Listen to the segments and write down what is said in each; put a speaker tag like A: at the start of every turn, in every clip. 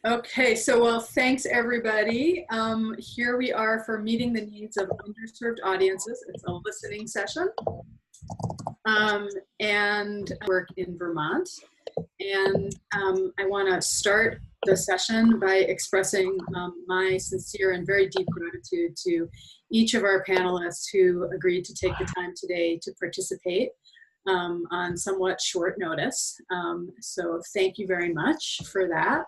A: Okay, so well, thanks everybody. Here we are for meeting the needs of underserved audiences. It's a listening session, and I work in Vermont. And I want to start the session by expressing my sincere and very deep gratitude to each of our panelists who agreed to take the time today to participate on somewhat short notice. So thank you very much for that.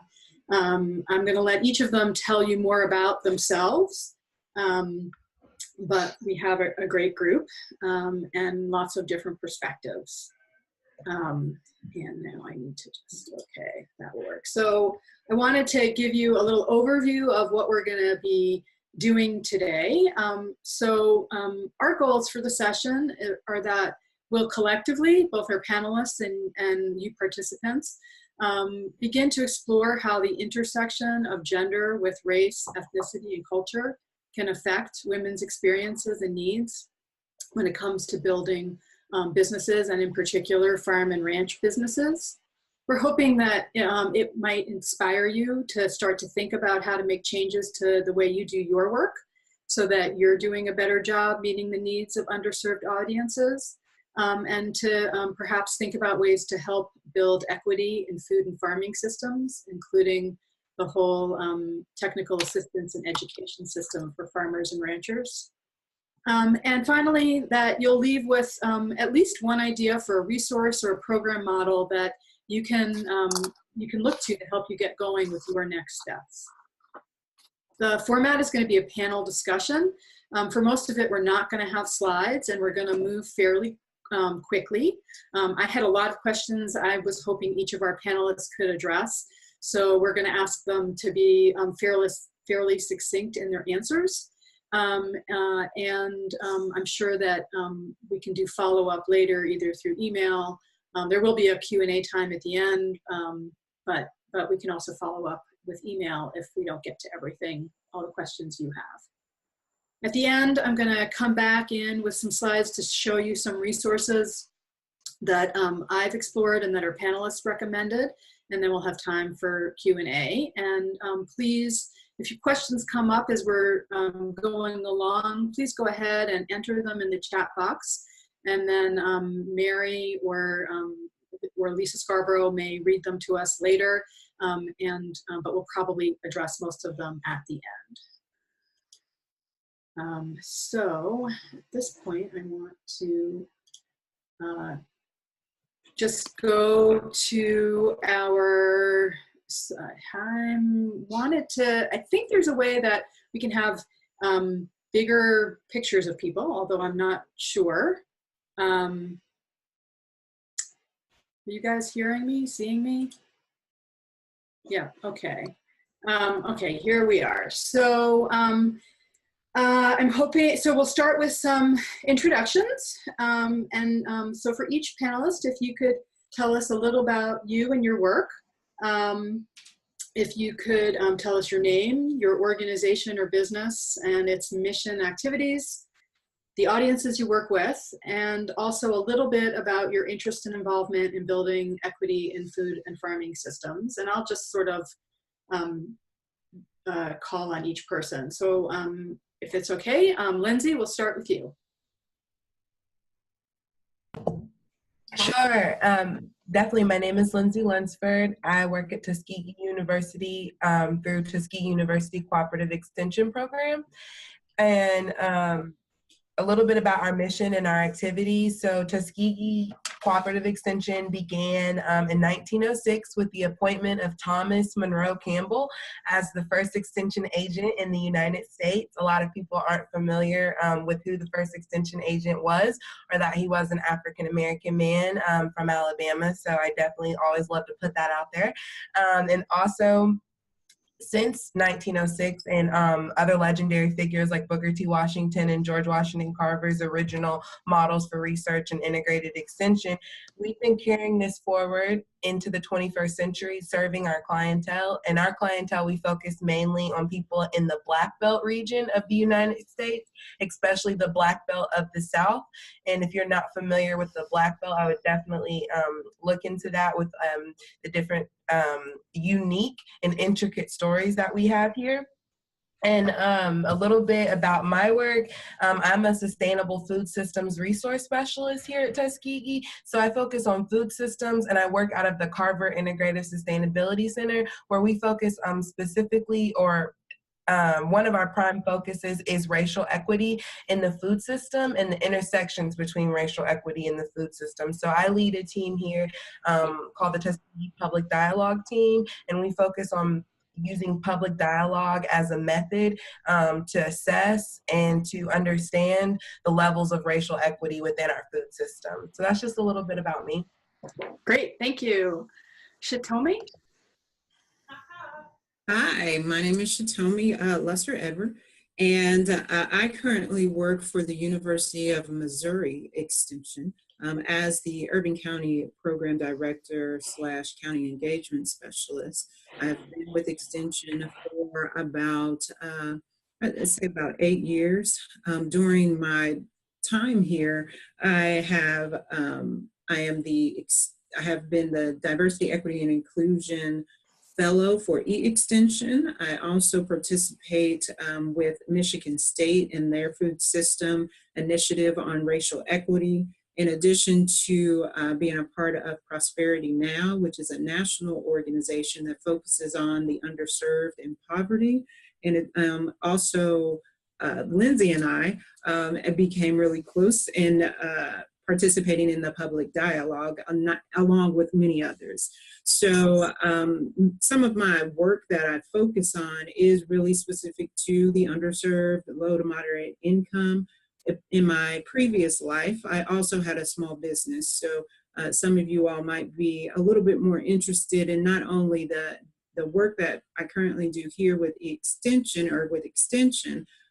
A: I'm going to let each of them tell you more about themselves, but we have a great group and lots of different perspectives. And now I need to just, okay, that will work. So I wanted to give you a little overview of what we're going to be doing today. Our goals for the session are that we'll collectively, both our panelists and you participants, begin to explore how the intersection of gender with race, ethnicity, and culture can affect women's experiences and needs when it comes to building businesses, and in particular farm and ranch businesses. We're hoping that it might inspire you to start to think about how to make changes to the way you do your work so that you're doing a better job meeting the needs of underserved audiences, and to perhaps think about ways to help build equity in food and farming systems, including the whole technical assistance and education system for farmers and ranchers. And finally, that you'll leave with at least one idea for a resource or a program model that you can look to help you get going with your next steps. The format is going to be a panel discussion. For most of it, we're not going to have slides, and we're going to move fairly quickly. I had a lot of questions I was hoping each of our panelists could address, so we're going to ask them to be fairly succinct in their answers. I'm sure that we can do follow-up later, either through email. There will be a Q&A time at the end, but we can also follow up with email if we don't get to everything, all the questions you have. At the end, I'm going to come back in with some slides to show you some resources that I've explored and that our panelists recommended, and then we'll have time for Q&A. And please, if your questions come up as we're going along, please go ahead and enter them in the chat box. And then Mary or Lisa Scarborough may read them to us later, but we'll probably address most of them at the end. So at this point, I want to just go to our I think there's a way that we can have bigger pictures of people, although I'm not sure. Are you guys hearing me, seeing me? Yeah, okay. Okay, here we are. So I'm hoping, so we'll start with some introductions. So for each panelist, if you could tell us a little about you and your work. If you could tell us your name, your organization or business, and its mission activities, the audiences you work with, and also a little bit about your interest and involvement in building equity in food and farming systems. And I'll just sort of call on each person. So if it's okay, Lindsay, we'll start with you.
B: Sure. Definitely. My name is Lindsay Lunsford. I work at Tuskegee University through Tuskegee University Cooperative Extension Program. And a little bit about our mission and our activities. So Tuskegee Cooperative Extension began in 1906 with the appointment of Thomas Monroe Campbell as the first extension agent in the United States. A lot of people aren't familiar with who the first extension agent was, or that he was an African-American man from Alabama. So I definitely always love to put that out there. And also, since 1906 and other legendary figures like Booker T. Washington and George Washington Carver's original models for research and integrated extension, we've been carrying this forward into the 21st century, serving our clientele. And our clientele, we focus mainly on people in the Black Belt region of the United States, especially the Black Belt of the South. And if you're not familiar with the Black Belt, I would definitely look into that with the different unique and intricate stories that we have here. And a little bit about my work. I'm a sustainable food systems resource specialist here at Tuskegee. So I focus on food systems, and I work out of the Carver Integrative Sustainability Center, where we focus specifically, or one of our prime focuses is racial equity in the food system and the intersections between racial equity in the food system. So I lead a team here called the Tuskegee Public Dialogue Team, and we focus on using public dialogue as a method to assess and to understand the levels of racial equity within our food system. So that's just a little bit about me.
A: Great, thank you. Shitomi?
C: Hi, my name is Shitomi Lesser Edward, and I currently work for the University of Missouri Extension as the Urban County Program Director / County Engagement Specialist. I've been with Extension for about, I'd say about 8 years. During my time here, I have been the Diversity, Equity, and Inclusion Fellow for E-Extension. I also participate with Michigan State in their food system initiative on racial equity, in addition to being a part of Prosperity Now, which is a national organization that focuses on the underserved and poverty. And it, also, Lindsay and I became really close in participating in the public dialogue, along with many others. So some of my work that I focus on is really specific to the underserved, low to moderate income. In my previous life, I also had a small business. So some of you all might be a little bit more interested in not only the work that I currently do here with Extension,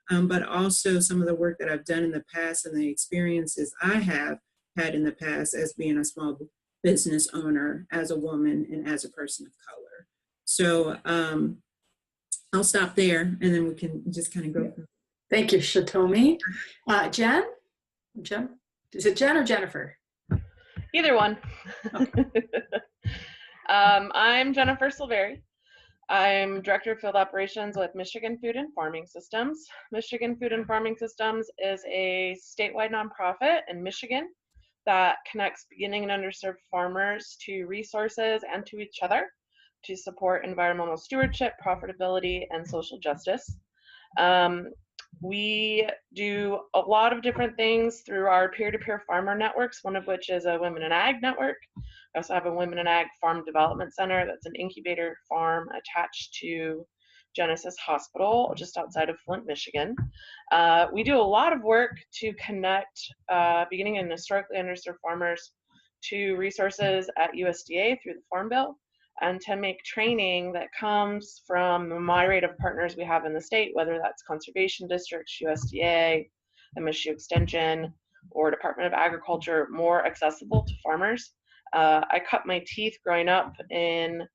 C: but also some of the work that I've done in the past and the experiences I have had in the past as being a small business owner, as a woman, and as a person of color. So I'll stop there, and then we can just kind of go.
A: Thank you, Shitomi. Jen? Is it Jen or Jennifer?
D: Either one. Okay. I'm Jennifer Silveri. I'm Director of Field Operations with Michigan Food and Farming Systems. Michigan Food and Farming Systems is a statewide nonprofit in Michigan that connects beginning and underserved farmers to resources and to each other to support environmental stewardship, profitability, and social justice. We do a lot of different things through our peer-to-peer farmer networks, one of which is a Women in Ag network. We also have a Women in Ag Farm Development Center that's an incubator farm attached to Genesis Hospital just outside of Flint, Michigan. We do a lot of work to connect beginning and historically underserved farmers to resources at USDA through the Farm Bill, and to make training that comes from the myriad of partners we have in the state, whether that's conservation districts, USDA, MSU Extension, or Department of Agriculture, more accessible to farmers. I cut my teeth growing up in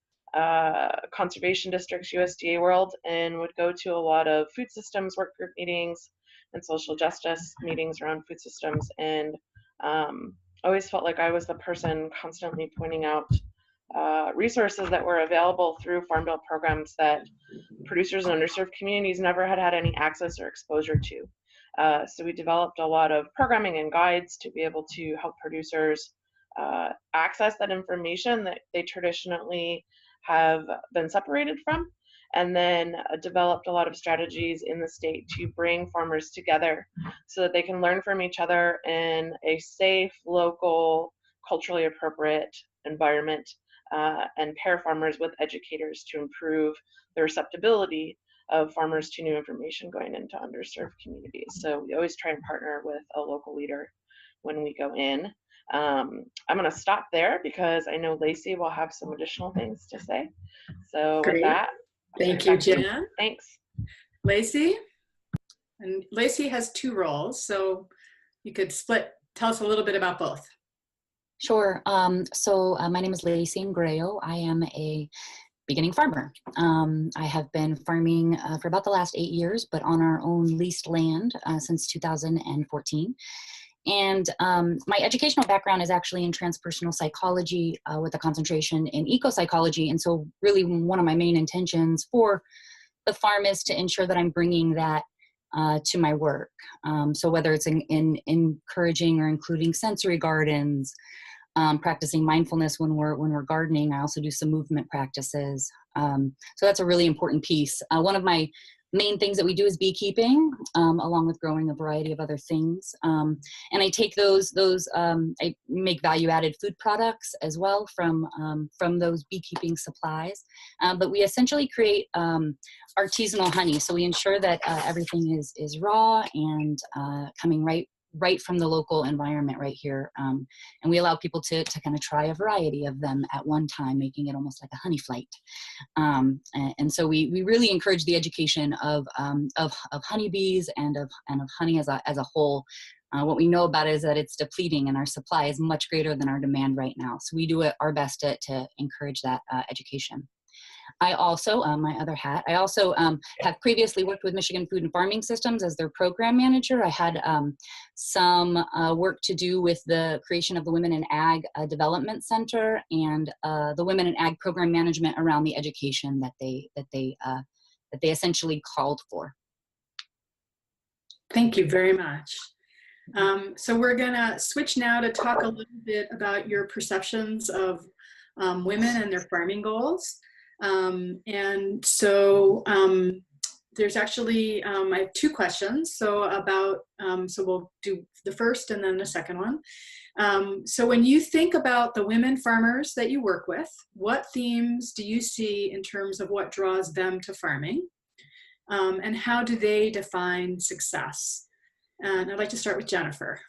D: conservation districts, USDA world, and would go to a lot of food systems work group meetings and social justice meetings around food systems, and always felt like I was the person constantly pointing out resources that were available through Farm Bill programs that producers in underserved communities never had any access or exposure to. So we developed a lot of programming and guides to be able to help producers access that information that they traditionally have been separated from, and then developed a lot of strategies in the state to bring farmers together so that they can learn from each other in a safe, local, culturally appropriate environment, and pair farmers with educators to improve the receptibility of farmers to new information going into underserved communities. So we always try and partner with a local leader when we go in. I'm going to stop there because I know Lacey will have some additional things to say. So
A: Great.
D: With that,
A: thank you, Jen.
D: Thanks.
A: Lacey? And Lacey has 2 roles, so you could tell us a little bit about both.
E: Sure. My name is Lacey Ingreo. I am a beginning farmer. I have been farming for about the last 8 years, but on our own leased land since 2014. And my educational background is actually in transpersonal psychology with a concentration in eco-psychology. And so really one of my main intentions for the farm is to ensure that I'm bringing that to my work. So whether it's in encouraging or including sensory gardens, practicing mindfulness when we're gardening. I also do some movement practices. So that's a really important piece. One of my main things that we do is beekeeping, along with growing a variety of other things. And I take I make value-added food products as well from those beekeeping supplies. But we essentially create artisanal honey. So we ensure that everything is raw and coming right from the local environment right here. And we allow people to kind of try a variety of them at one time, making it almost like a honey flight. And so we really encourage the education of honeybees and of honey as a whole. What we know about it is that it's depleting and our supply is much greater than our demand right now. So we do our best to encourage that education. I also, my other hat, I also have previously worked with Michigan Food and Farming Systems as their program manager. I had some work to do with the creation of the Women in Ag Development Center and the Women in Ag program management around the education that they essentially called for.
A: Thank you very much. So we're gonna switch now to talk a little bit about your perceptions of women and their farming goals. And so there's actually, I have 2 questions. So we'll do the first and then the second one. So when you think about the women farmers that you work with, what themes do you see in terms of what draws them to farming? And how do they define success? And I'd like to start with Jennifer.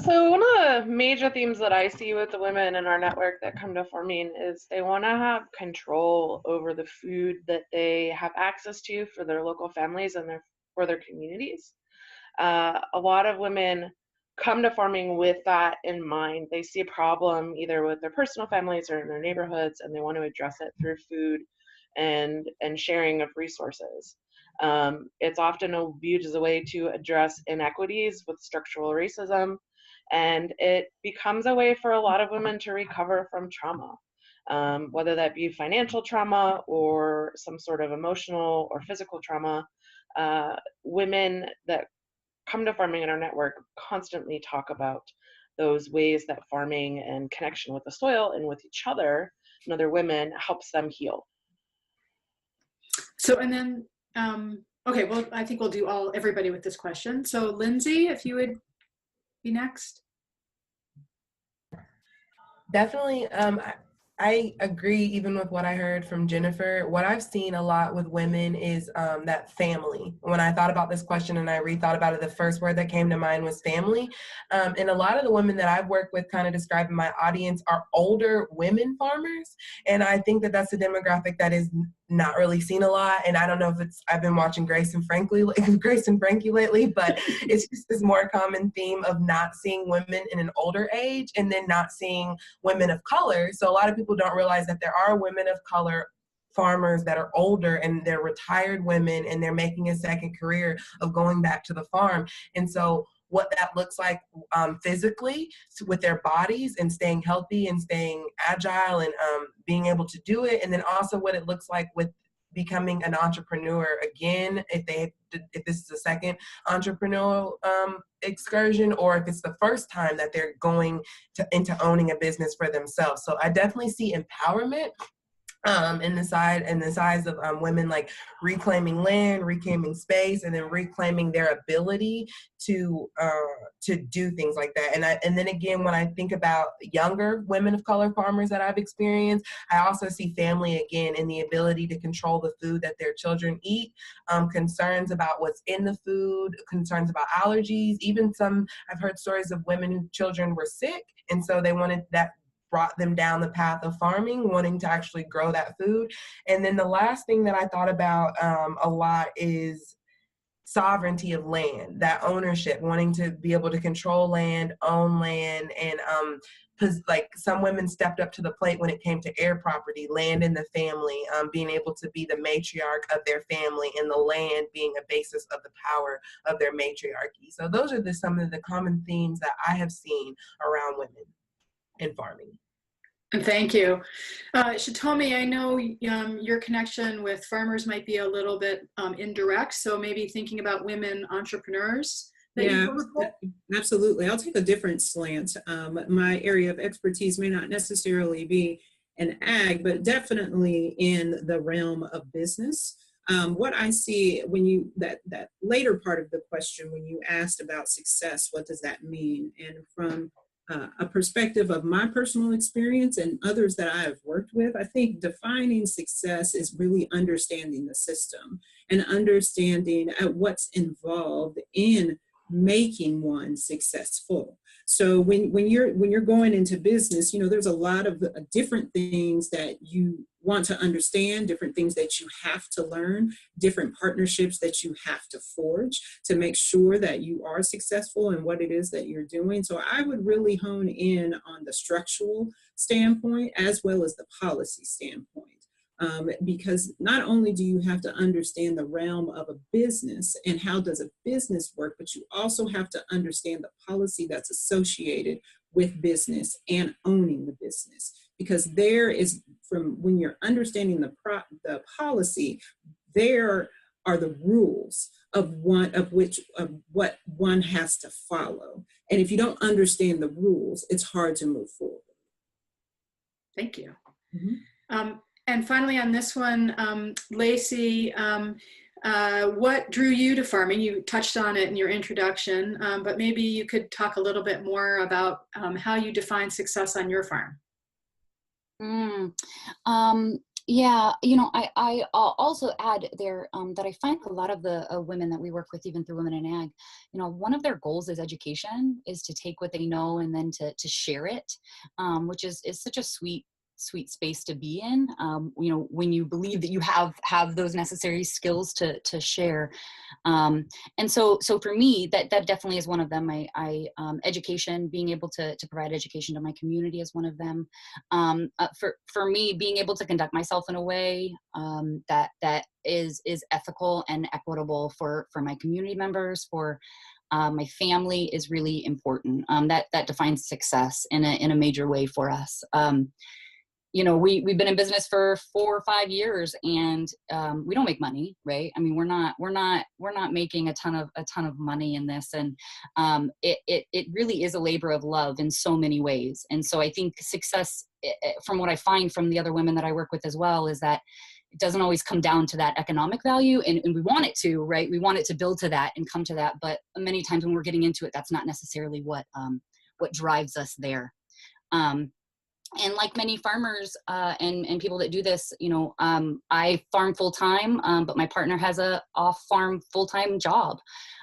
D: So one of the major themes that I see with the women in our network that come to farming is they want to have control over the food that they have access to for their local families and for their communities. A lot of women come to farming with that in mind. They see a problem either with their personal families or in their neighborhoods, and they want to address it through food and sharing of resources. It's often viewed as a way to address inequities with structural racism. And it becomes a way for a lot of women to recover from trauma, whether that be financial trauma or some sort of emotional or physical trauma. Women that come to farming in our network constantly talk about those ways that farming and connection with the soil and with each other and other women helps them heal.
A: So, and then, okay, well, I think we'll do everybody with this question. So Lindsay, if you would be next.
B: Definitely. I agree even with what I heard from Jennifer. What I've seen a lot with women is that family. When I thought about this question and I rethought about it, the first word that came to mind was family. And a lot of the women that I've worked with kind of describing my audience are older women farmers. And I think that that's a demographic that is not really seen a lot. And I don't know if I've been watching Grace and Frankie lately, but it's just this more common theme of not seeing women in an older age and then not seeing women of color. So a lot of people don't realize that there are women of color farmers that are older and they're retired women and they're making a second career of going back to the farm. And so what that looks like physically with their bodies and staying healthy and staying agile and being able to do it. And then also what it looks like with becoming an entrepreneur again, if this is a second entrepreneurial excursion, or if it's the first time that they're going into owning a business for themselves. So I definitely see empowerment in the size of women, like reclaiming land, reclaiming space, and then reclaiming their ability to do things like that. And then again, when I think about younger women of color farmers that I've experienced, I also see family again in the ability to control the food that their children eat, concerns about what's in the food, concerns about allergies, even I've heard stories of women whose children were sick, and so they wanted that brought them down the path of farming, wanting to actually grow that food. And then the last thing that I thought about a lot is sovereignty of land, that ownership, wanting to be able to control land, own land, and like some women stepped up to the plate when it came to heir property, land in the family, being able to be the matriarch of their family, and the land being a basis of the power of their matriarchy. So those are some of the common themes that I have seen around women in farming.
A: Thank you. Shitomi, I know your connection with farmers might be a little bit indirect, so maybe thinking about women entrepreneurs.
C: Yeah, absolutely. I'll take a different slant. My area of expertise may not necessarily be in ag, but definitely in the realm of business. What I see when that later part of the question, when you asked about success, what does that mean? And from a perspective of my personal experience and others that I have worked with, I think defining success is really understanding the system and understanding what's involved in making one successful. So when you're going into business, there's a lot of different things that you want to understand, different things that you have to learn, different partnerships that you have to forge to make sure that you are successful in what it is that you're doing. So I would really hone in on the structural standpoint as well as the policy standpoint. Because not only do you have to understand the realm of a business and how does a business work, but you also have to understand the policy that's associated with business and owning the business. Because there is, from when you're understanding the policy, there are the rules of what one has to follow. And if you don't understand the rules, it's hard to move forward.
A: Thank you.
C: Mm-hmm.
A: And finally on this one, Lacey, what drew you to farming? You touched on it in your introduction, but maybe you could talk a little bit more about how you define success on your farm.
E: Yeah, I also add there that I find a lot of the women that we work with, even through Women in Ag, one of their goals is education, is to take what they know and then to share it, which is such a sweet space to be in, when you believe that you have those necessary skills to share. And so for me, that definitely is one of them. Education, being able to provide education to my community is one of them. For me, being able to conduct myself in a way that is ethical and equitable for my community members, for my family, is really important. That defines success in a major way for us. We've been in business for 4 or 5 years, and we don't make money, right? I mean, we're not making a ton of money in this, and it really is a labor of love in so many ways. And so I think success, from what I find from the other women that I work with as well, is that it doesn't always come down to that economic value, and we want it to, right? We want it to build to that and come to that, but many times when we're getting into it, that's not necessarily what drives us there. And like many farmers and people that do this, I farm full time, but my partner has a off farm full time job.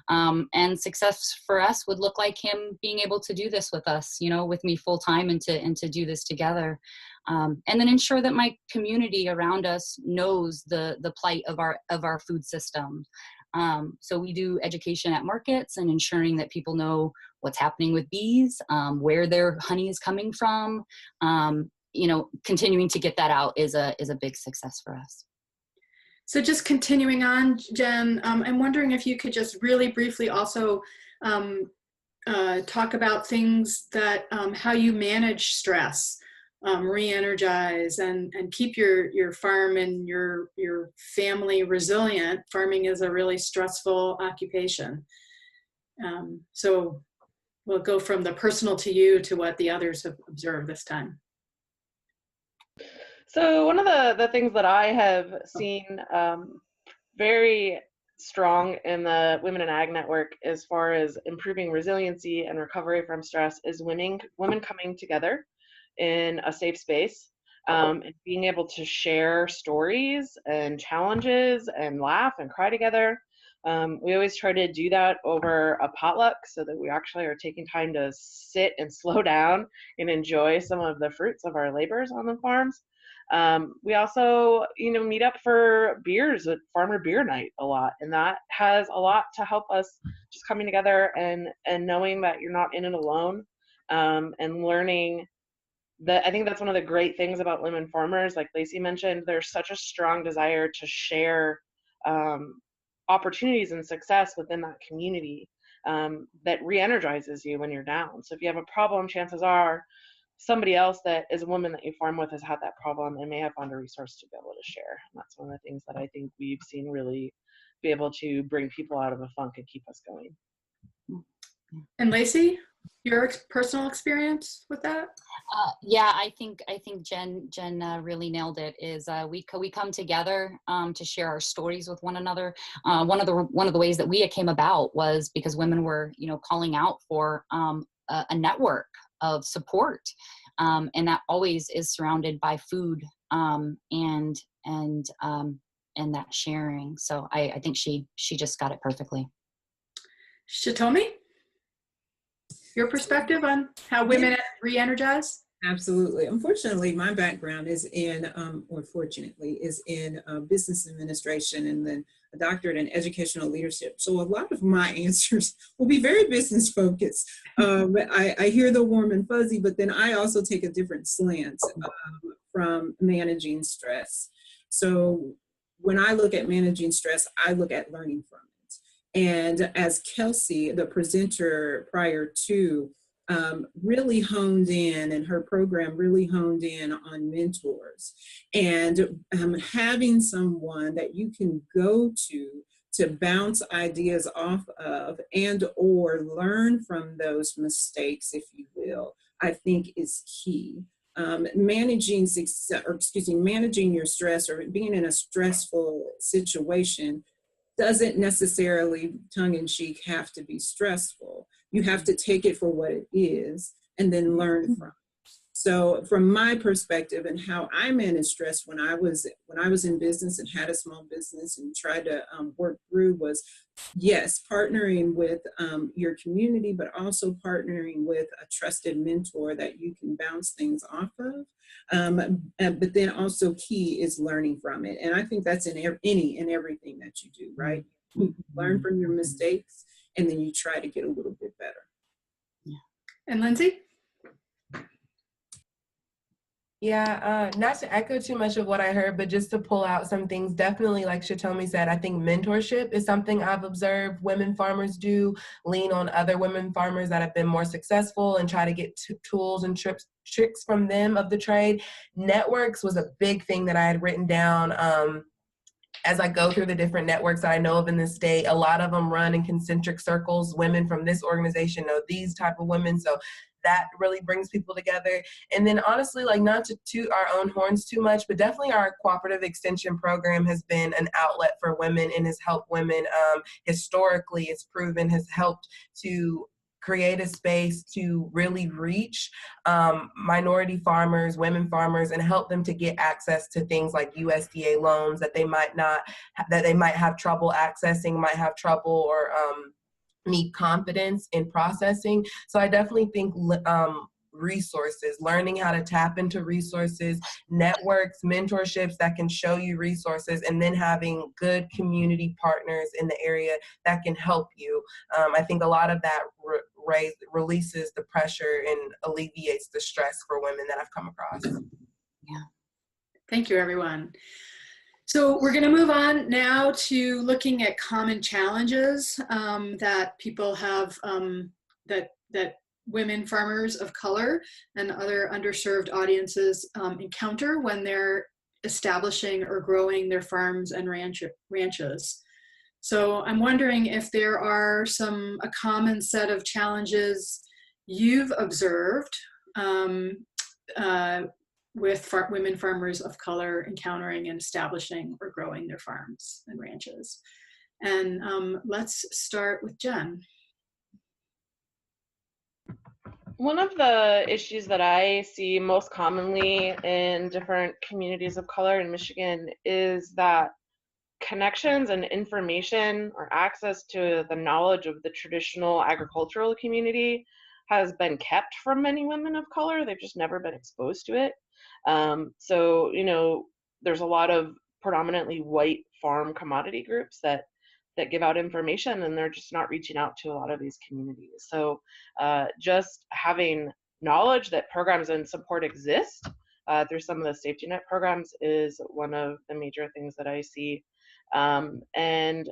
E: And success for us would look like him being able to do this with us, with me full time, and to do this together. And then ensure that my community around us knows the plight of our food system. So we do education at markets and ensuring that people know what's happening with bees, where their honey is coming from. Continuing to get that out is a big success for us.
A: So just continuing on, Jen, I'm wondering if you could just really briefly also talk about things that how you manage stress, re-energize, and keep your farm and your family resilient. Farming is a really stressful occupation. So we'll go from the personal to you to what the others have observed this time.
D: So one of the things that I have seen very strong in the Women in Ag network as far as improving resiliency and recovery from stress is women coming together in a safe space, and being able to share stories and challenges and laugh and cry together. We always try to do that over a potluck so that we actually are taking time to sit and slow down and enjoy some of the fruits of our labors on the farms. We also, meet up for beers at Farmer Beer Night a lot, and that has a lot to help us just coming together and knowing that you're not in it alone, and learning that. I think that's one of the great things about women farmers, like Lacey mentioned. There's such a strong desire to share opportunities and success within that community, that re-energizes you when you're down. So if you have a problem, chances are somebody else that is a woman that you farm with has had that problem and may have found a resource to be able to share. And that's one of the things that I think we've seen really be able to bring people out of a funk and keep us going.
A: And Lacey, your personal experience with that?
E: Yeah, I think Jen really nailed it. Is we come together to share our stories with one another. One of the ways that we came about was because women were calling out for a network of support, and that always is surrounded by food, and that sharing. So I think she just got it perfectly.
A: Shitomi, your perspective on how women re-energize?
C: Absolutely. Unfortunately, my background is in, or fortunately, is in business administration and then a doctorate in educational leadership. So a lot of my answers will be very business focused. I hear the warm and fuzzy, but then I also take a different slant from managing stress. So when I look at managing stress, I look at learning from it. And as Kelsey, the presenter prior to, really honed in, and her program really honed in on mentors and having someone that you can go to bounce ideas off of and or learn from those mistakes, if you will, I think is key. Managing your stress or being in a stressful situation doesn't necessarily, tongue-in-cheek, have to be stressful. You have to take it for what it is and then learn from it. So from my perspective and how I managed stress when I was in business and had a small business and tried to work through was, yes, partnering with your community, but also partnering with a trusted mentor that you can bounce things off of. But then also key is learning from it. And I think that's in any and everything that you do, right? You learn from your mistakes and then you try to get a little bit better.
A: Yeah. And Lindsay?
B: Yeah, not to echo too much of what I heard, but just to pull out some things, definitely like Shitomi said, I think mentorship is something I've observed women farmers do, lean on other women farmers that have been more successful and try to get tools and tricks from them of the trade. Networks was a big thing that I had written down. As I go through the different networks that I know of in the state, a lot of them run in concentric circles. Women from this organization know these type of women. So that really brings people together. And then honestly, like not to toot our own horns too much, but definitely our cooperative extension program has been an outlet for women and has helped women. Historically, it's proven has helped to create a space to really reach minority farmers, women farmers, and help them to get access to things like USDA loans that they might have trouble accessing, might have trouble or need confidence in processing. So I definitely think resources, learning how to tap into resources, networks, mentorships that can show you resources, and then having good community partners in the area that can help you. I think a lot of that releases the pressure and alleviates the stress for women that I've come across.
E: Yeah.
A: Thank you, everyone. So we're going to move on now to looking at common challenges that people have, that women farmers of color and other underserved audiences encounter when they're establishing or growing their farms and ranches. So I'm wondering if there are a common set of challenges you've observed with women farmers of color encountering and establishing or growing their farms and ranches. And let's start with Jen.
D: One of the issues that I see most commonly in different communities of color in Michigan is that connections and information or access to the knowledge of the traditional agricultural community has been kept from many women of color. They've just never been exposed to it. So, there's a lot of predominantly white farm commodity groups that give out information, and they're just not reaching out to a lot of these communities. So just having knowledge that programs and support exist through some of the safety net programs is one of the major things that I see. And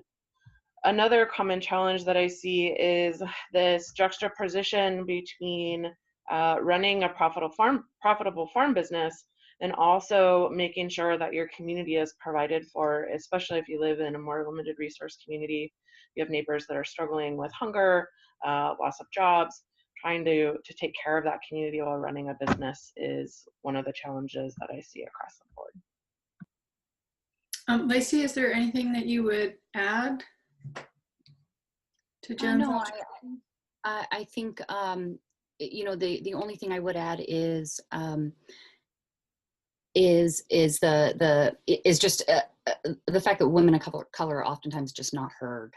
D: another common challenge that I see is this juxtaposition between running a profitable farm business and also making sure that your community is provided for, especially if you live in a more limited resource community. You have neighbors that are struggling with hunger, loss of jobs. Trying to take care of that community while running a business is one of the challenges that I see across the board.
A: Lacey, is there anything that you would add to Jen's?
E: No, I think the only thing I would add is just the fact that women of color are oftentimes just not heard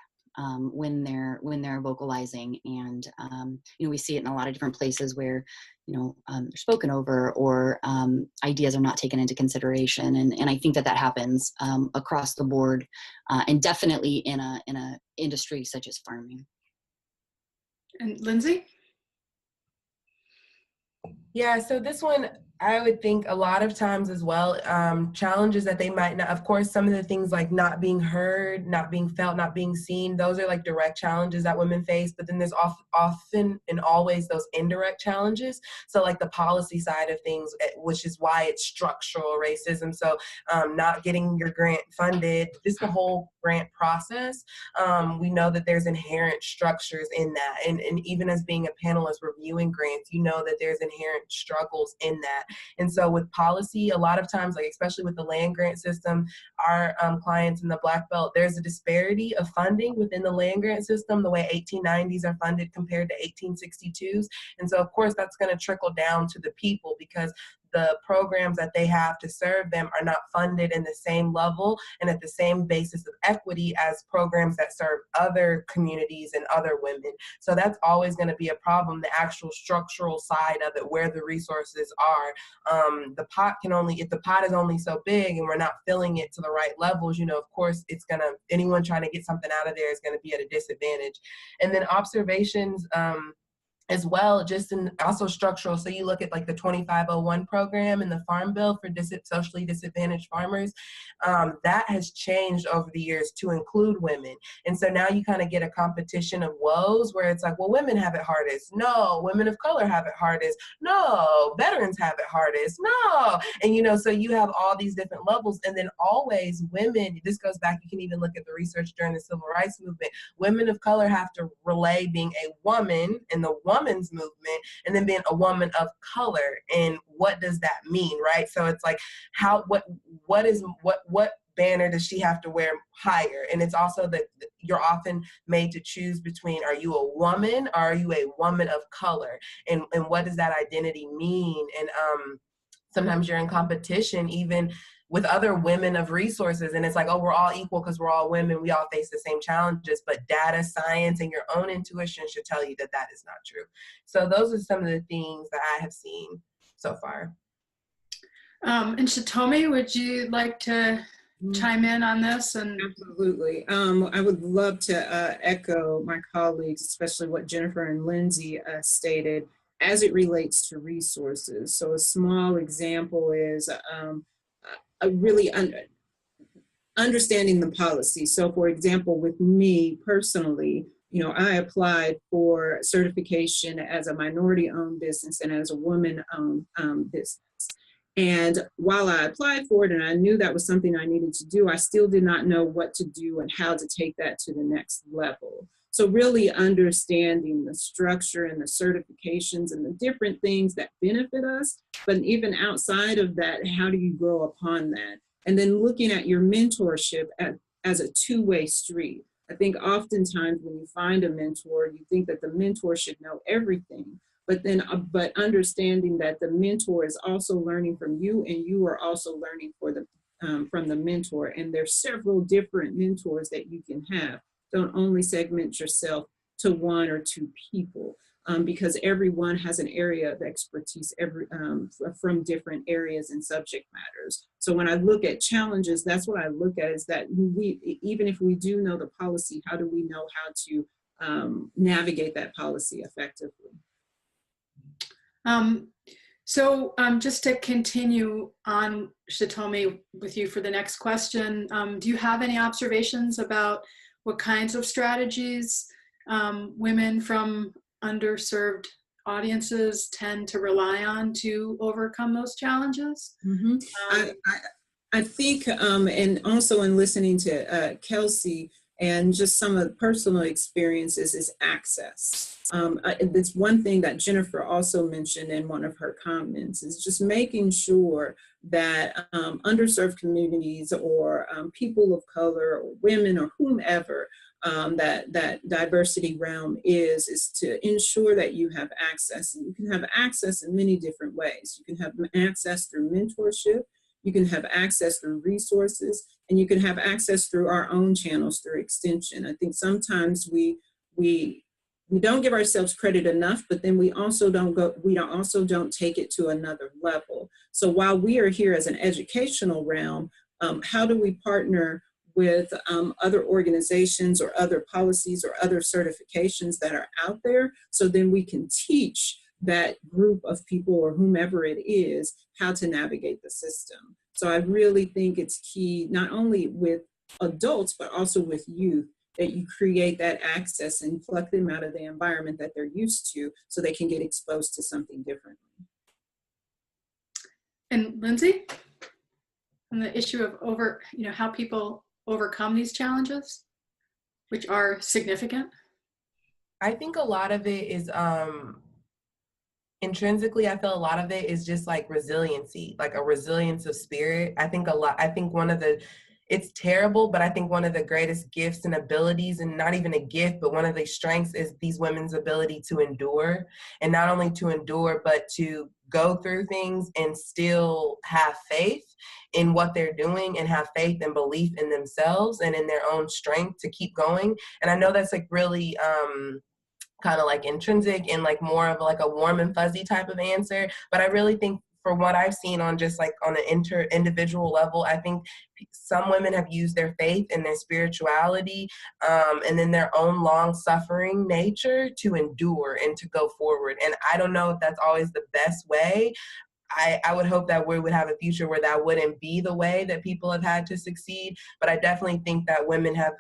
E: when they're vocalizing, and we see it in a lot of different places where they're spoken over, or ideas are not taken into consideration, and I think that happens across the board, and definitely in a industry such as farming.
A: And Lindsay?
B: Yeah, so this one, I would think a lot of times as well, challenges that they might not, of course, some of the things like not being heard, not being felt, not being seen, those are like direct challenges that women face, but then there's often and always those indirect challenges. So like the policy side of things, which is why it's structural racism. So not getting your grant funded, just the whole grant process. We know that there's inherent structures in that. And even as being a panelist reviewing grants, that there's inherent struggles in that. And so with policy, a lot of times, like especially with the land grant system, our clients in the Black Belt, there's a disparity of funding within the land grant system, the way 1890s are funded compared to 1862s. And so of course that's going to trickle down to the people, because the programs that they have to serve them are not funded in the same level and at the same basis of equity as programs that serve other communities and other women. So that's always going to be a problem, the actual structural side of it, where the resources are. The pot if the pot is only so big and we're not filling it to the right levels, of course anyone trying to get something out of there is going to be at a disadvantage. And then observations, as well, just in also structural. So you look at like the 2501 program in the Farm Bill for socially disadvantaged farmers, that has changed over the years to include women. And so now you kind of get a competition of woes where it's like, well, women have it hardest. No, women of color have it hardest. No, veterans have it hardest. No. And so you have all these different levels. And then always women, this goes back, you can even look at the research during the Civil Rights Movement, women of color have to relay being a woman in the woman's movement and then being a woman of color. And what does that mean, right? So it's like, what banner does she have to wear higher? And it's also that you're often made to choose between, are you a woman or are you a woman of color? And what does that identity mean? And sometimes you're in competition even with other women of resources, and it's like, oh, we're all equal because we're all women, we all face the same challenges, but data, science, and your own intuition should tell you that is not true. So those are some of the things that I have seen so far.
A: And Shitomi, would you like to chime in on this? And
C: absolutely. I would love to echo my colleagues, especially what Jennifer and Lindsay stated as it relates to resources. So a small example is really understanding the policy. So for example, with me personally, I applied for certification as a minority-owned business and as a woman-owned business. And while I applied for it and I knew that was something I needed to do, I still did not know what to do and how to take that to the next level. So really understanding the structure and the certifications and the different things that benefit us, but even outside of that, how do you grow upon that? And then looking at your mentorship as a two-way street. I think oftentimes when you find a mentor, you think that the mentor should know everything, but understanding that the mentor is also learning from you and you are also learning from the mentor. And there's several different mentors that you can have. Don't only segment yourself to one or two people. because everyone has an area of expertise from different areas and subject matters. So when I look at challenges, that's what I look at, is that even if we do know the policy, how do we know how to navigate that policy effectively?
A: Just to continue on, Shitomi, with you for the next question, do you have any observations about what kinds of strategies women from underserved audiences tend to rely on to overcome those challenges?
C: Mm-hmm. I think, and also in listening to Kelsey, and just some of the personal experiences, is access. It's one thing that Jennifer also mentioned in one of her comments, is just making sure that underserved communities, or people of color, or women, or whomever that diversity realm is to ensure that you have access. And you can have access in many different ways. You can have access through mentorship, you can have access through resources, and you can have access through our own channels, through extension. I think sometimes we don't give ourselves credit enough, but then we also don't take it to another level. So while we are here as an educational realm, how do we partner with other organizations or other policies or other certifications that are out there, so then we can teach that group of people, or whomever it is, how to navigate the system. So I really think it's key, not only with adults, but also with youth, that you create that access and pluck them out of the environment that they're used to, so they can get exposed to something different.
A: And Lindsay, on the issue of how people overcome these challenges, which are significant?
B: I think a lot of it is intrinsically, I feel a lot of it is just like resiliency, like a resilience of spirit. I think it's terrible, but I think one of the greatest gifts and abilities, and not even a gift, but one of the strengths, is these women's ability to endure. And not only to endure, but to go through things and still have faith in what they're doing, and have faith and belief in themselves and in their own strength to keep going. And I know that's like really kind of like intrinsic and like more of like a warm and fuzzy type of answer, but I really think, for what I've seen on just like on an individual level, I think some women have used their faith and their spirituality and then their own long suffering nature to endure and to go forward. And I don't know if that's always the best way. I would hope that we would have a future where that wouldn't be the way that people have had to succeed. But I definitely think that women have,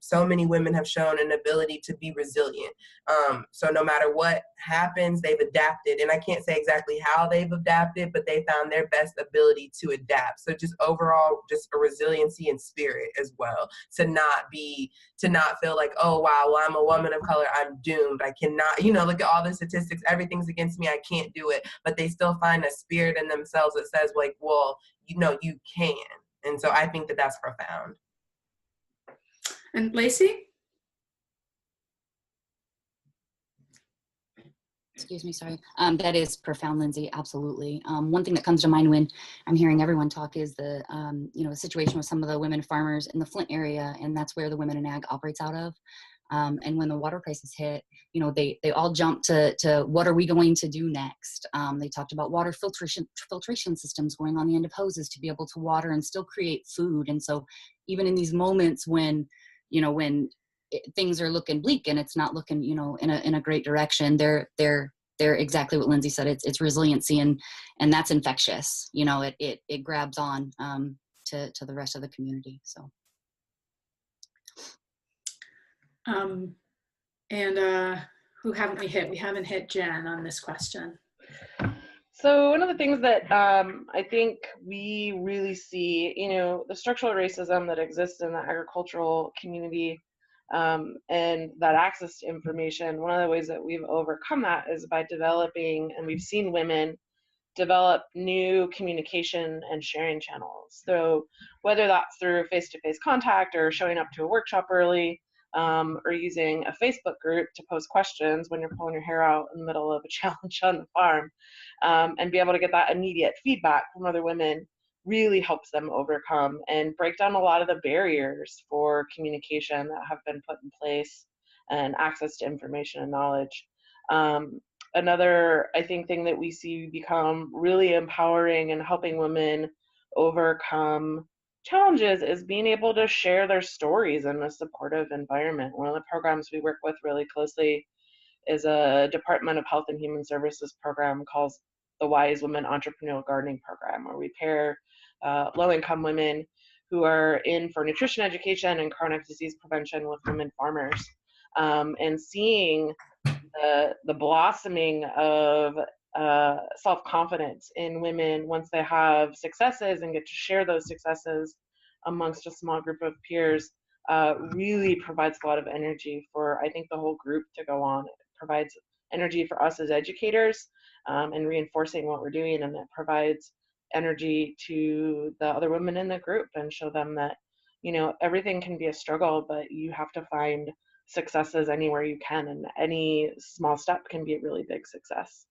B: so many women have shown an ability to be resilient. So no matter what happens, they've adapted. And I can't say exactly how they've adapted, but they found their best ability to adapt. So just overall, just a resiliency and spirit as well, to not feel like, oh, wow, well, I'm a woman of color, I'm doomed. I cannot, look at all the statistics, everything's against me, I can't do it. But they still find a spirit in themselves that says, like, well, you can. And so I think that that's profound.
A: And Lacey?
E: Excuse me, sorry. That is profound, Lindsay, absolutely. One thing that comes to mind when I'm hearing everyone talk is the situation with some of the women farmers in the Flint area, and that's where the Women in Ag operates out of. And when the water crisis hit, they all jumped to what are we going to do next? They talked about water filtration systems going on the end of hoses to be able to water and still create food. And so even in these moments when things are looking bleak and it's not looking, in a great direction, they're exactly what Lindsay said. It's resiliency, and that's infectious. It grabs on to the rest of the community. So.
A: Who haven't we hit? We haven't hit Jen on this question.
D: So one of the things that I think we really see, the structural racism that exists in the agricultural community and that access to information, one of the ways that we've overcome that is by developing, and we've seen women develop new communication and sharing channels. So whether that's through face-to-face contact or showing up to a workshop early, or using a Facebook group to post questions when you're pulling your hair out in the middle of a challenge on the farm, and be able to get that immediate feedback from other women really helps them overcome and break down a lot of the barriers for communication that have been put in place and access to information and knowledge. Another, I think, thing that we see become really empowering and helping women overcome challenges is being able to share their stories in a supportive environment. One of the programs we work with really closely is a Department of Health and Human Services program called the Wise Women Entrepreneurial Gardening Program, where we pair low-income women who are in for nutrition education and chronic disease prevention with women farmers, and seeing the blossoming of self-confidence in women once they have successes and get to share those successes amongst a small group of peers really provides a lot of energy for, I think, the whole group to go on. It provides energy for us as educators and reinforcing what we're doing, and it provides energy to the other women in the group and show them that, you know, everything can be a struggle, but you have to find successes anywhere you can, and any small step can be a really big success.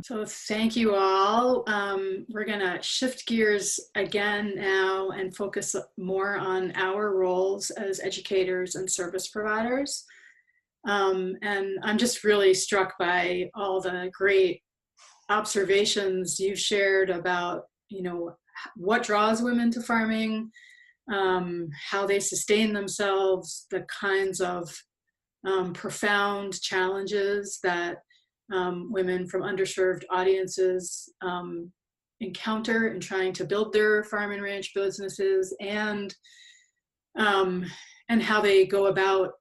A: So thank you all. We're gonna shift gears again now and focus more on our roles as educators and service providers. And I'm just really struck by all the great observations you've shared about, you know, what draws women to farming, how they sustain themselves, the kinds of profound challenges that women from underserved audiences encounter in trying to build their farm and ranch businesses, and how they go about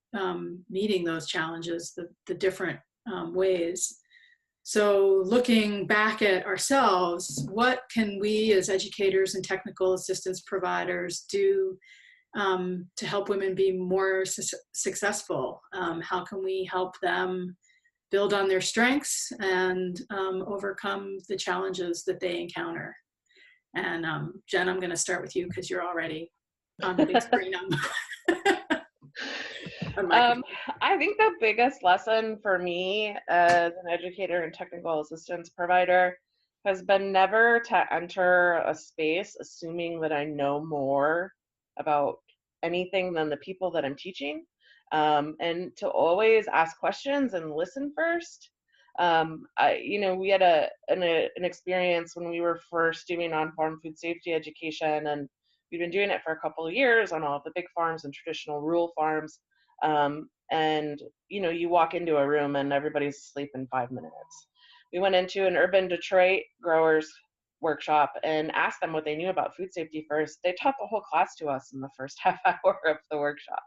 A: meeting those challenges, the different ways. So looking back at ourselves, what can we as educators and technical assistance providers do to help women be more successful? How can we help them build on their strengths and overcome the challenges that they encounter? And Jen, I'm going to start with you because you're already on the big screen.
D: I think the biggest lesson for me as an educator and technical assistance provider has been never to enter a space assuming that I know more about anything than the people that I'm teaching, and to always ask questions and listen first. We had an experience when we were first doing on-farm food safety education, and we've been doing it for a couple of years on all of the big farms and traditional rural farms. And you walk into a room and everybody's asleep in 5 minutes. We went into an urban Detroit growers workshop and asked them what they knew about food safety first. They taught the whole class to us in the first half hour of the workshop.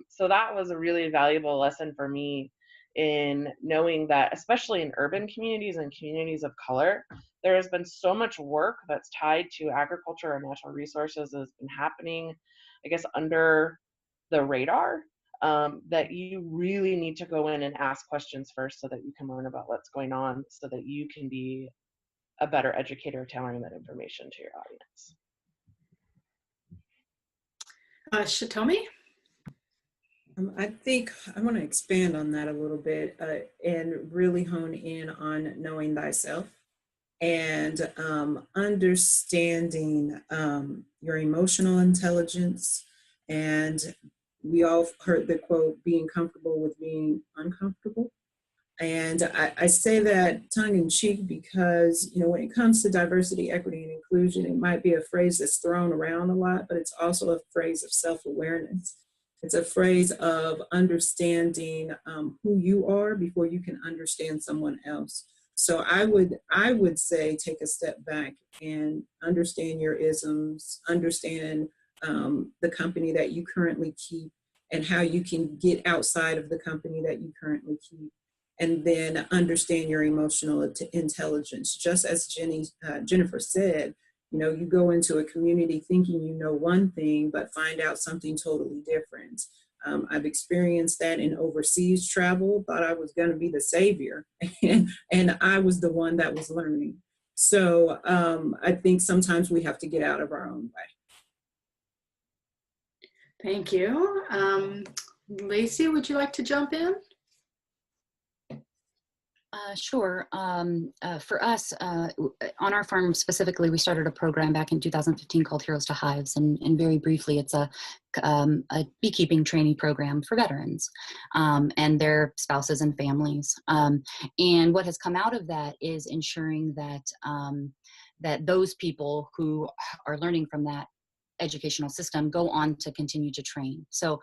D: So that was a really valuable lesson for me in knowing that, especially in urban communities and communities of color, there has been so much work that's tied to agriculture and natural resources that has been happening, I guess, under the radar, that you really need to go in and ask questions first so that you can learn about what's going on, so that you can be a better educator tailoring that information to your audience.
A: Shitomi?
C: I think I want to expand on that a little bit and really hone in on knowing thyself and understanding your emotional intelligence. And we all heard the quote, being comfortable with being uncomfortable. And I say that tongue in cheek because, when it comes to diversity, equity, and inclusion, it might be a phrase that's thrown around a lot, but it's also a phrase of self-awareness. It's a phrase of understanding who you are before you can understand someone else. So I would say take a step back and understand your isms, understand the company that you currently keep and how you can get outside of the company that you currently keep. And then understand your emotional intelligence. Just as Jennifer said, you go into a community thinking you know one thing, but find out something totally different. I've experienced that in overseas travel, thought I was going to be the savior, and I was the one that was learning. So I think sometimes we have to get out of our own way.
A: Thank you. Lacey, would you like to jump in?
E: Sure. For us, on our farm specifically, we started a program back in 2015 called Heroes to Hives, and very briefly, it's a beekeeping training program for veterans and their spouses and families. And what has come out of that is ensuring that that those people who are learning from that educational system go on to continue to train. So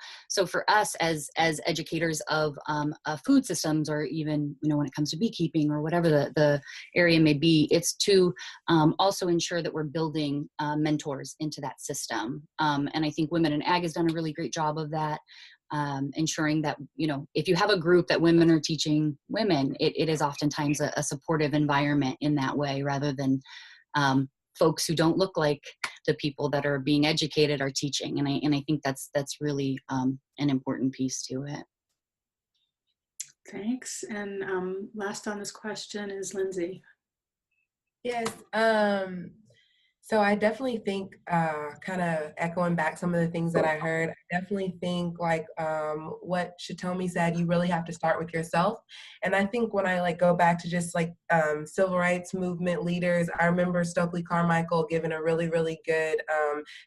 E: for us as educators of food systems, or even, you know, when it comes to beekeeping or whatever the area may be, it's to also ensure that we're building mentors into that system. And I think Women in Ag has done a really great job of that. Ensuring that, you know, if you have a group that women are teaching women, it is oftentimes a supportive environment in that way, rather than folks who don't look like the people that are being educated are teaching. And I think that's really an important piece to it.
A: Thanks. And last on this question is Lindsay.
B: Yes. So I definitely think, kind of echoing back some of the things that I heard, I definitely think like what Shatomi said, you really have to start with yourself. And I think when I like go back to just like civil rights movement leaders, I remember Stokely Carmichael giving a really, really good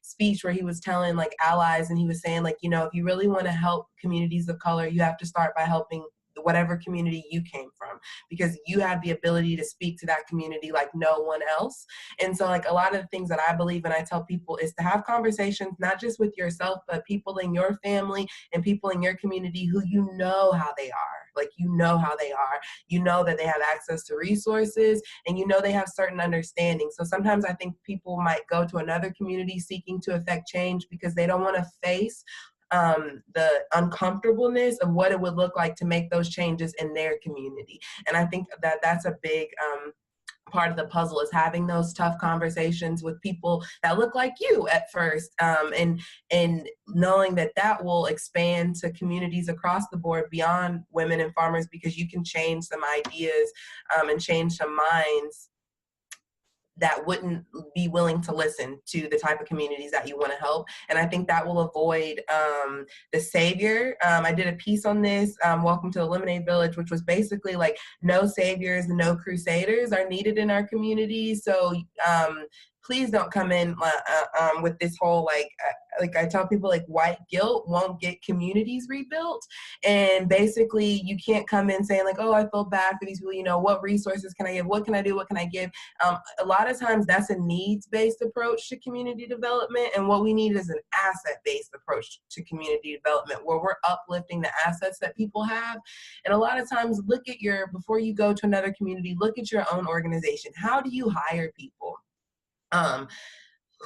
B: speech where he was telling like allies, and he was saying like, you know, if you really want to help communities of color, you have to start by helping whatever community you came from, because you have the ability to speak to that community like no one else. And so like a lot of the things that I believe and I tell people is to have conversations, not just with yourself, but people in your family and people in your community who you know how they are. Like, you know how they are, you know that they have access to resources, and you know they have certain understanding. So sometimes I think people might go to another community seeking to affect change because they don't want to face the uncomfortableness of what it would look like to make those changes in their community. And I think that that's a big part of the puzzle, is having those tough conversations with people that look like you at first, and knowing that that will expand to communities across the board beyond women and farmers, because you can change some ideas and change some minds that wouldn't be willing to listen to the type of communities that you want to help. And I think that will avoid the savior. I did a piece on this, Welcome to the Lemonade Village, which was basically like no saviors, no crusaders are needed in our community. So please don't come in with this whole like I tell people, like, white guilt won't get communities rebuilt. And basically you can't come in saying like, oh, I feel bad for these people, you know, what resources can I give, what can I do, what can I give? A lot of times that's a needs-based approach to community development, and what we need is an asset-based approach to community development, where we're uplifting the assets that people have. And a lot of times, look at before you go to another community, look at your own organization. How do you hire people?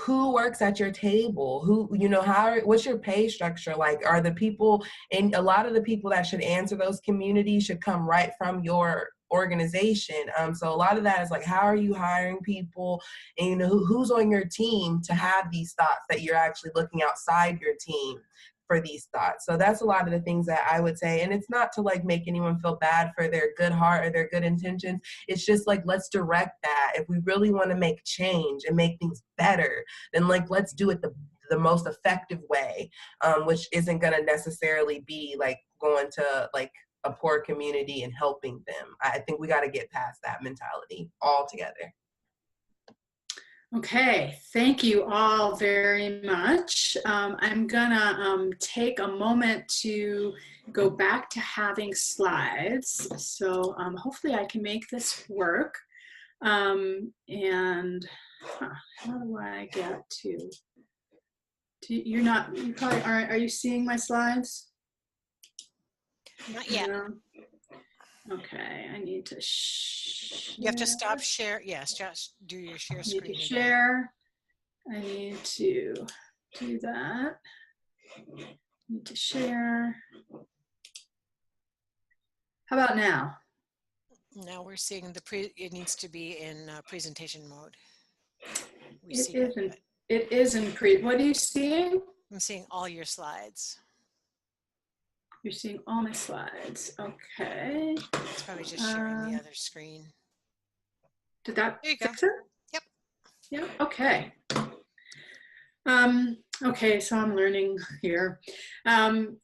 B: Who works at your table? Who, you know, what's your pay structure like? Are the people, and a lot of the people that should answer those communities should come right from your organization. So a lot of that is like, how are you hiring people? And, you know, who's on your team to have these thoughts that you're actually looking outside your team for these thoughts. So that's a lot of the things that I would say. And it's not to like make anyone feel bad for their good heart or their good intentions. It's just like, let's direct that. If we really want to make change and make things better, then like, let's do it the most effective way, which isn't going to necessarily be like going to like a poor community and helping them. I think we got to get past that mentality altogether.
A: Okay, thank you all very much. I'm gonna take a moment to go back to having slides. So hopefully I can make this work. And how do I get to you probably aren't, are you seeing my slides?
F: Not yet.
A: No. Okay, I need to
F: You have to stop share. Yes, just do your share screen.
A: I need to share. I need to do that. I need to share. How about now?
F: Now we're seeing it needs to be in presentation mode.
A: It is in what are you seeing?
F: I'm seeing all your slides.
A: You're seeing all my slides. Okay.
F: It's probably just sharing the other screen.
A: Did that
F: there you
A: fix
F: go.
A: it?
F: Yep.
A: Yeah, okay. Okay, so I'm learning here. All of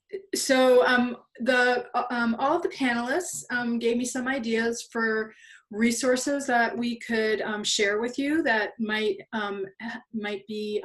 A: the panelists gave me some ideas for resources that we could share with you that might be